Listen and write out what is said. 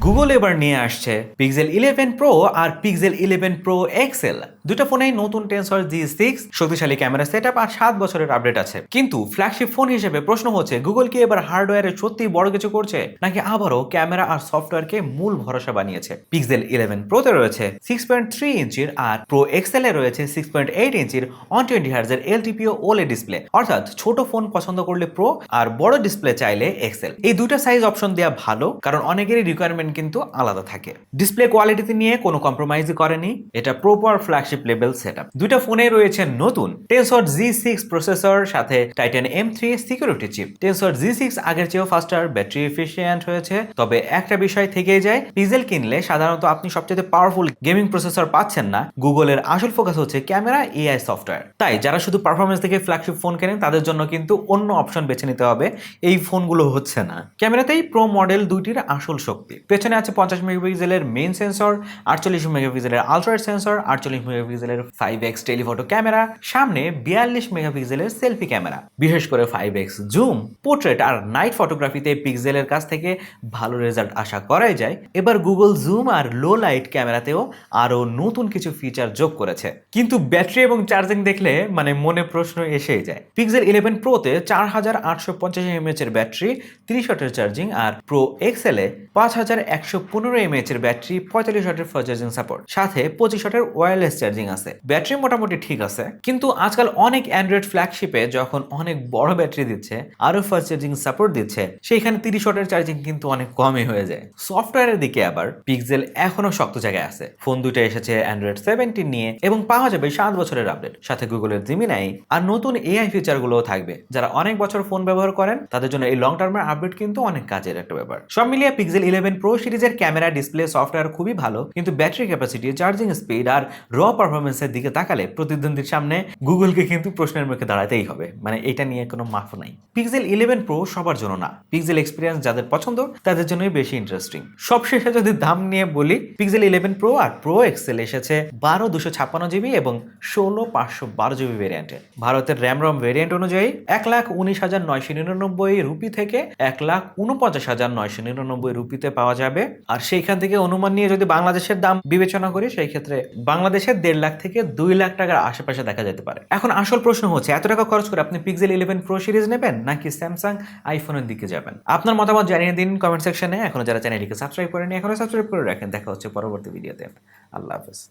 Google এবার নিয়ে আসছে পিক্সেল 11 প্রো আর পিক্সেল 11 প্রো এক্সেল। দুটো ফোনেই নতুন টেনসর G6 শক্তিশালী ক্যামেরা সেটআপ আর 7 বছরের আপডেট আছে। কিন্তু ফ্ল্যাগশিপ ফোন হিসেবে প্রশ্ন হচ্ছে, গুগল কি এবার হার্ডওয়্যারে সত্যি বড় কিছু করছে, নাকি আবারও ক্যামেরা আর সফটওয়্যারকে মূল ভরসা বানিয়েছে? পিক্সেল 11 প্রোতে রয়েছে 6.3 ইঞ্চির আর প্রো এক্সেল এ রয়েছে 6.8 ইঞ্চির 120 হার্জের এলটিপিও ওএলইডি ডিসপ্লে। অর্থাৎ ছোট ফোন পছন্দ করলে প্রো আর বড় ডিসপ্লে চাইলে এক্সেল। এই দুটো সাইজ অপশন দেওয়া ভালো, কারণ অনেকেরই রিকোয়ারমেন্ট কিন্তু আলাদা থাকে। ডিসপ্লে কোয়ালিটিতে নিয়ে কোনো কম্প্রোমাইজই করেনি, এটা প্রপার ফ্ল্যাগশিপ লেভেল সেটআপ। দুটো ফোনে রয়েছে নতুন টেনসর G6 প্রসেসর, সাথে Titan M3 security chip. Tensor G6 আগের চেয়েও ফাস্টার, ব্যাটারি এফিশিয়েন্ট হয়েছে। তবে একটা বিষয় থেকেই যায়, পিক্সেল কিনলে সাধারণত আপনি সবচেয়ে পাওয়ারফুল গেমিং প্রসেসর পাচ্ছেন না। গুগলের আসল ফোকাস হচ্ছে ক্যামেরা, এআই, সফটওয়্যার। তাই যারা শুধু পারফরমেন্স দেখে ফ্ল্যাগশিপ ফোন কেনেন, তাদের জন্য কিন্তু অন্য অপশন বেছে নিতে হবে। এই ফোনগুলো হচ্ছে না। ক্যামেরাতেই প্রো মডেল দুইটির আসল শক্তি। পেছনে আছে 50 মেগাপিক্সেলের মেইন সেন্সর, 48 মেগাপিক্সেলের আলট্রাওয়াইড সেন্সর, 48 মেগাপিক্সেলের 5x টেলিফটো ক্যামেরা, সামনে 42 মেগাপিক্সেলের সেলফি ক্যামেরা। বিশেষ করে 5x জুম, পোর্ট্রেট আর নাইট ফটোগ্রাফিতে পিক্সেলের কাছ থেকে ভালো রেজাল্ট আশা করাই যায়। এবার গুগল জুম আর লো লাইট ক্যামেরাতেও আরো নতুন কিছু ফিচার যোগ করেছে। কিন্তু ব্যাটারি এবং চার্জিং দেখলে মনে প্রশ্ন এসেই যায়। পিক্সেল 11 প্রোতে 4850 mAh এর ব্যাটারি, 30 ওয়াটের চার্জিং, আর প্রো এক্সেলে 5115 mAh এর ব্যাটারি, 45 ওয়াটের ফাস্ট চার্জিং সাপোর্ট, সাথে 25 ওয়াটের ওয়্যারলেস চার্জিং আছে। ব্যাটারি মোটামুটি ঠিক আছে, কিন্তু আজকাল অনেক অ্যান্ড্রয়েড ফ্ল্যাগশিপে যখন অনেক বড় ব্যাটারি দিচ্ছে, আরো ফাস্ট চার্জিং সাপোর্ট দিচ্ছে, সেইখানে 30 ওয়াটের চার্জিং কিন্তু অনেক কমই হয়ে যায়। সফটওয়্যারের দিকে আবার পিক্সেল এখনো শক্ত জায়গায় আছে। ফোন দুটো এসেছে অ্যান্ড্রয়েড 17 নিয়ে এবং পাওয়া যাবে 7 বছরের আপডেট, সাথে গুগলের জিমিনাই আর নতুন এআই ফিচার গুলোও থাকবে। যারা অনেক বছর ফোন ব্যবহার করেন, তাদের জন্য এই লং টার্মের আপডেট কিন্তু অনেক কাজের একটা ব্যাপার। সব মিলিয়ে পিক্সেল 11 প্রো সিরিজের ক্যামেরা, ডিসপ্লে, সফটওয়্যার খুবই ভালো, কিন্তু ব্যাটারি ক্যাপাসিটি, চার্জিং স্পিড আর র পারফরমেন্সের দিকে তাকালে প্রতিদ্বন্দ্বীর সামনে গুগলকে কিন্তু প্রশ্নের মুখে দাঁড়াতেই হবে। এটা নিয়ে কোনো মাফ নাই। পিক্সেল 11 প্রো সবার জন্য না, পিক্সেল এক্সপিরিয়েন্স যাদের পছন্দ তাদের জন্যই বেশি ইন্টারেস্টিং। সবশেষে যদি দাম নিয়ে বলি, পিক্সেল 11 প্রো আর প্রো এক্সেল এসেছে 12 256 জিবি এবং 16 512 জিবি ভেরিয়েন্টে। ভারতের র্যাম রম ভেরিয়েন্ট অনুযায়ী 1,19,999 রুপি থেকে 1,49,999 রুপিতে পাওয়া যাবে। আর সেইখান থেকে অনুমান নিয়ে যদি বাংলাদেশের দাম বিবেচনা করি, সেই ক্ষেত্রে বাংলাদেশের 1.5 লাখ থেকে 2 লাখ টাকার আশেপাশে দেখা যেতে পারে। এখন আসল প্রশ্ন হচ্ছে, এত টাকা খরচ করে আপনি পিক্সেল 11 প্রো সিরিজ নেবেন, নাকি স্যামসাং আইফোনের দিকে যাবেন? আপনার মতামত জানিয়ে দিন কমেন্ট সেকশনে। এখনো যারা চ্যানেলটিকে সাবস্ক্রাইব করেনি, এখনো সাবস্ক্রাইব করে রাখেন। দেখা হচ্ছে পরবর্তী ভিডিওতে। আল্লাহ হাফেজ।